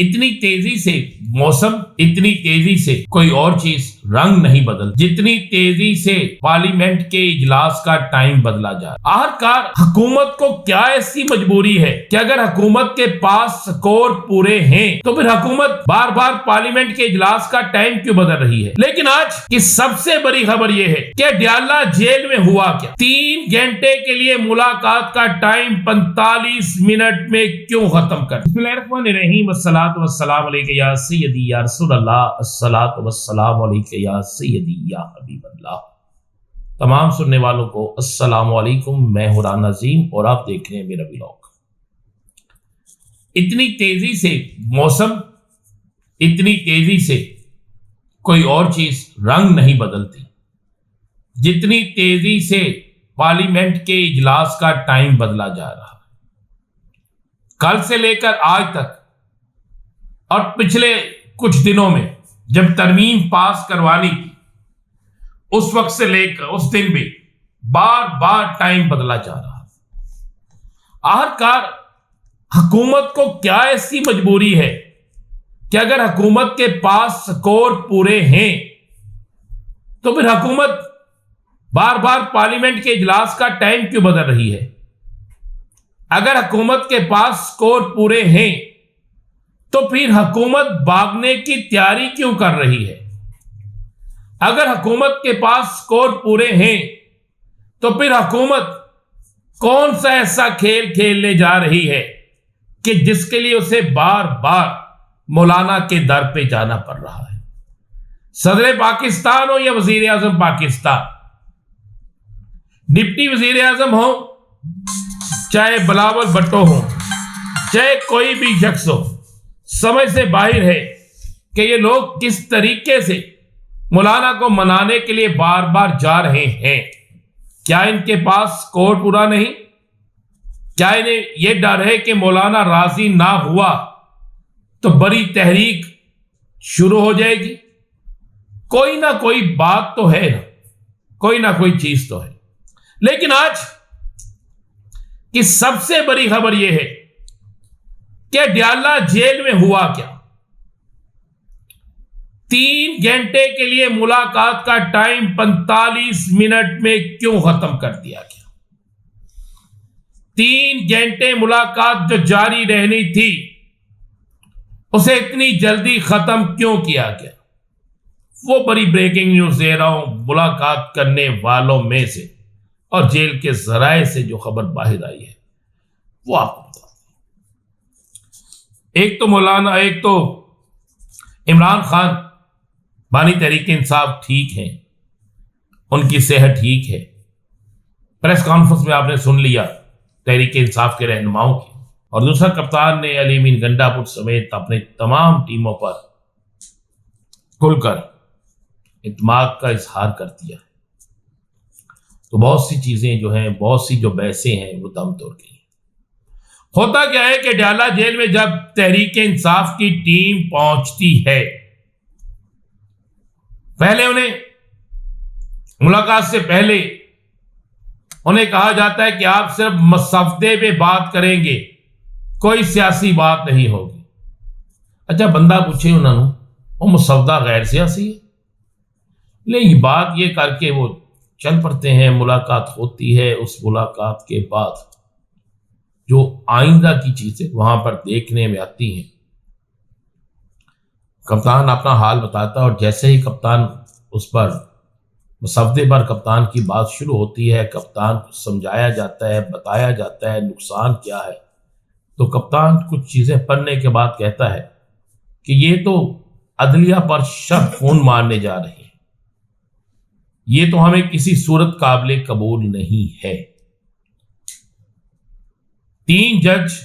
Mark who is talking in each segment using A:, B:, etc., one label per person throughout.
A: इतनी तेजी से मौसम, इतनी तेजी से कोई और चीज रंग नहीं बदल, जितनी तेजी से पार्लियामेंट के इजलास का टाइम बदला जा रहा। आखिरकार हुकूमत को क्या ऐसी मजबूरी है कि अगर हुकूमत के पास स्कोर पूरे हैं तो फिर हुकूमत बार बार पार्लियामेंट के इजलास का टाइम क्यों बदल रही है। लेकिन आज की सबसे बड़ी खबर यह है कि अडयाला जेल में हुआ क्या। 3 घंटे के लिए मुलाकात का टाइम 45 मिनट में क्यों खत्म कर। बिस्मिल्लाहिर्रहमानिर्रहीम, अस्सलातु वस्सलाम अलैका या सय्यदी या रसूल अल्लाह, अस्सलातु वस्सलाम अलैका या सय्यदी या हबीब अल्लाह। तमाम सुनने वालों को अस्सलाम वालेकुम, मैं हूं राना नज़ीम और आप देख रहे हैं मेरा व्लॉग। इतनी तेजी से मौसम, इतनी तेजी से कोई और चीज रंग नहीं बदलती, जितनी तेजी से पार्लियामेंट के इजलास का टाइम बदला जा रहा है। कल से लेकर आज तक और पिछले कुछ दिनों में जब तरमीम पास करवानी थी उस वक्त से लेकर उस दिन भी बार बार टाइम बदला जा रहा है। आखिरकार हुकूमत को क्या ऐसी मजबूरी है कि अगर हुकूमत के पास स्कोर पूरे हैं तो फिर हुकूमत बार बार पार्लियामेंट के इजलास का टाइम क्यों बदल रही है। अगर हुकूमत के पास स्कोर पूरे हैं तो फिर हुकूमत भागने की तैयारी क्यों कर रही है। अगर हुकूमत के पास स्कोर पूरे हैं तो फिर हुकूमत कौन सा ऐसा खेल खेलने जा रही है कि जिसके लिए उसे बार बार मौलाना के दर पे जाना पड़ रहा है। सदर पाकिस्तान हो या वजीर आजम पाकिस्तान, डिप्टी वजीर आजम हो, चाहे बिलावल भुट्टो हो, चाहे कोई भी शख्स हो, समझ से बाहर है कि ये लोग किस तरीके से मौलाना को मनाने के लिए बार बार जा रहे हैं। क्या इनके पास स्कोर पूरा नहीं? क्या इन्हें यह डर है कि मौलाना राजी ना हुआ तो बड़ी तहरीक शुरू हो जाएगी? कोई ना कोई बात तो है ना, कोई ना कोई चीज तो है। लेकिन आज की सबसे बड़ी खबर यह है कि अडयाला जेल में हुआ क्या। 3 घंटे के लिए मुलाकात का टाइम 45 मिनट में क्यों खत्म कर दिया गया। 3 घंटे मुलाकात जो जारी रहनी थी उसे इतनी जल्दी खत्म क्यों किया गया। वो बड़ी ब्रेकिंग न्यूज दे रहा हूं मुलाकात करने वालों में से, और जेल के जराए से जो खबर बाहर आई है वो आपको बता दें। एक तो इमरान खान बानी तहरीक इंसाफ ठीक हैं, उनकी सेहत ठीक है। प्रेस कॉन्फ्रेंस में आपने सुन लिया तहरीक इंसाफ के रहनुमाओं की। और दूसरा, कप्तान ने अली अमीन गंडापुर समेत अपने तमाम टीमों पर खुलकर इत्मीनान का इजहार कर दिया। तो बहुत सी चीजें जो हैं, बहुत सी जो बहसें हैं वो दम तोड़ गई। होता क्या है कि अडयाला जेल में जब तहरीक इंसाफ की टीम पहुंचती है, पहले उन्हें मुलाकात से पहले उन्हें कहा जाता है कि आप सिर्फ मसवदे पे बात करेंगे, कोई सियासी बात नहीं होगी। अच्छा, बंदा पूछे उन्होंने वो मसवदा गैर सियासी है, लेकिन बात ये करके वो चल पड़ते हैं। मुलाकात होती है, उस मुलाकात के बाद जो आइंदा की चीजें वहां पर देखने में आती हैं, कप्तान अपना हाल बताता है। और जैसे ही कप्तान उस पर मसवदे पर कप्तान की बात शुरू होती है, कप्तान को समझाया जाता है, बताया जाता है नुकसान क्या है, तो कप्तान कुछ चीजें पढ़ने के बाद कहता है कि ये तो अदलिया पर शक खून मारने जा रहे हैं, ये तो हमें किसी सूरत काबिले कबूल नहीं है। 3 जज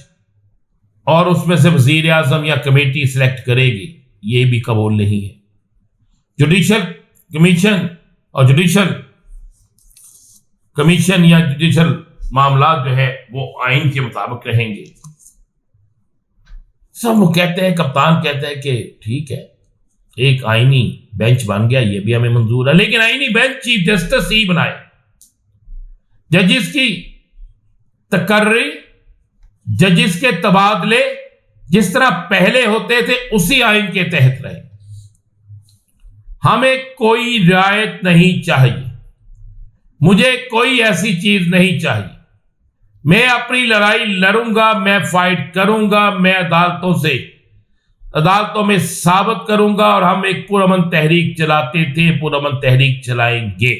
A: और उसमें से वजीर आजम या कमेटी सिलेक्ट करेगी, ये भी कबूल नहीं है। जुडिशल कमीशन और जुडिशल कमीशन या जुडिशल मामला जो है वो आइन के मुताबिक रहेंगे। सब लोग कहते हैं, कप्तान कहता है कि ठीक है, एक आईनी बेंच बन गया, ये भी हमें मंजूर है, लेकिन आईनी बेंच चीफ जस्टिस ही बनाए। जजिस की तकर्री, जजिस के तबादले जिस तरह पहले होते थे उसी आइन के तहत रहे। हमें कोई रियायत नहीं चाहिए, मुझे कोई ऐसी चीज नहीं चाहिए। मैं अपनी लड़ाई लड़ूंगा, मैं फाइट करूंगा, मैं अदालतों में साबित करूंगा। और हम एक पुरअमन तहरीक चलाते थे, पुरअमन तहरीक चलाएंगे।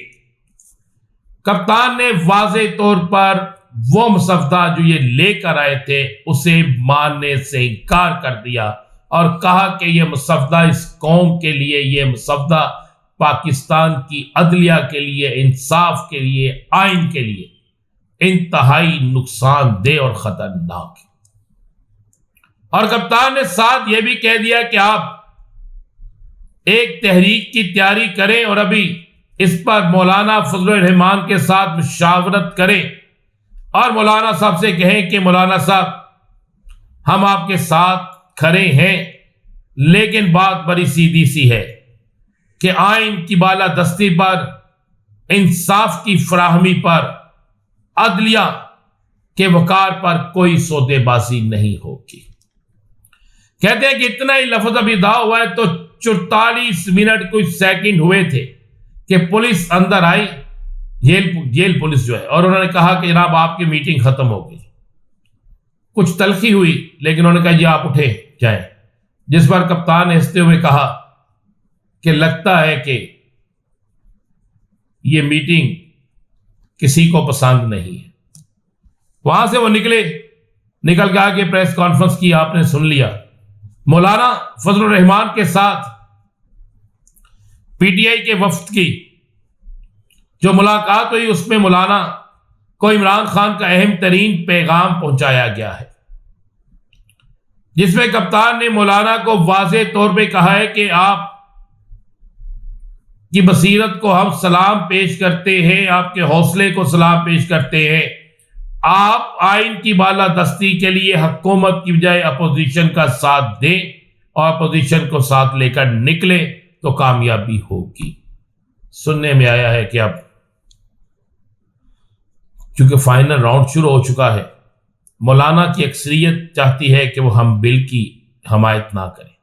A: कप्तान ने वाज़े तौर पर वो मुसफ्दा जो ये लेकर आए थे उसे मानने से इनकार कर दिया और कहा कि यह मुसफ्दा इस कौम के लिए, यह मुसफ्दा पाकिस्तान की अदलिया के लिए, इंसाफ के लिए, आइन के लिए इंतहाई नुकसानदेह और खतरनाक है। और कप्तान ने साथ यह भी कह दिया कि आप एक तहरीक की तैयारी करें और अभी इस पर मौलाना फजलुर रहमान के साथ मुशावरत करें और मौलाना साहब से कहें कि मौलाना साहब हम आपके साथ खड़े हैं, लेकिन बात बड़ी सीधी सी है कि आइन की बालादस्ती पर, इंसाफ की फराहमी पर, अदलिया के वकार पर कोई सौदेबाजी नहीं होगी। कहते हैं कि इतना ही लफ्ज अभी दा हुआ है तो 44 मिनट कुछ सेकंड हुए थे कि पुलिस अंदर आई, जेल पुलिस जो है, और उन्होंने कहा कि जनाब आपकी मीटिंग खत्म हो गई। कुछ तलखी हुई, लेकिन उन्होंने कहा जी आप उठे जाएं। जिस पर कप्तान ने हंसते हुए कहा कि लगता है कि यह मीटिंग किसी को पसंद नहीं है। वहां से वो निकल के आके प्रेस कॉन्फ्रेंस की, आपने सुन लिया। मौलाना फजलुर रहमान के साथ पीटीआई के वफ्द की जो मुलाकात हुई उसमें मौलाना को इमरान खान का अहम तरीन पैगाम पहुंचाया गया है, जिसमें कप्तान ने मौलाना को वाज़े तौर पे कहा है कि आप की बसीरत को हम सलाम पेश करते हैं, आपके हौसले को सलाम पेश करते हैं। आप आइन की बालादस्ती के लिए हुकूमत की बजाय अपोजिशन का साथ दें और अपोजिशन को साथ लेकर निकले तो कामयाबी होगी। सुनने में आया है कि अब चूंकि फाइनल राउंड शुरू हो चुका है, मौलाना की अक्सरियत चाहती है कि वो हम बिल की हमायत ना करें,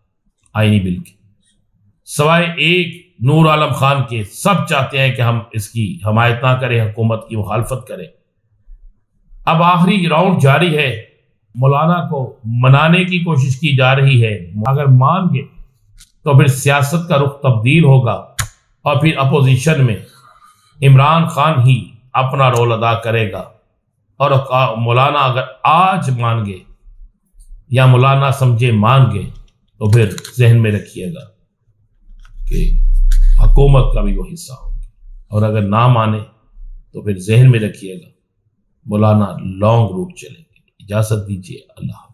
A: आईनी बिल की, सवाए एक नूर आलम खान के सब चाहते हैं कि हम इसकी हमायत ना करें, हुकूमत की मुखालफत करें। अब आखिरी राउंड जारी है, मौलाना को मनाने की कोशिश की जा रही है। अगर मान गए तो फिर सियासत का रुख तब्दील होगा और फिर अपोजिशन में इमरान खान ही अपना रोल अदा करेगा। और मौलाना अगर आज मान गए या मौलाना समझे मान गए तो फिर जहन में रखिएगा कि हुकूमत का भी वो हिस्सा होगा, और अगर ना माने तो फिर जहन में रखिएगा मौलाना लॉन्ग रूट चलेंगे। इजाजत दीजिए, अल्लाह।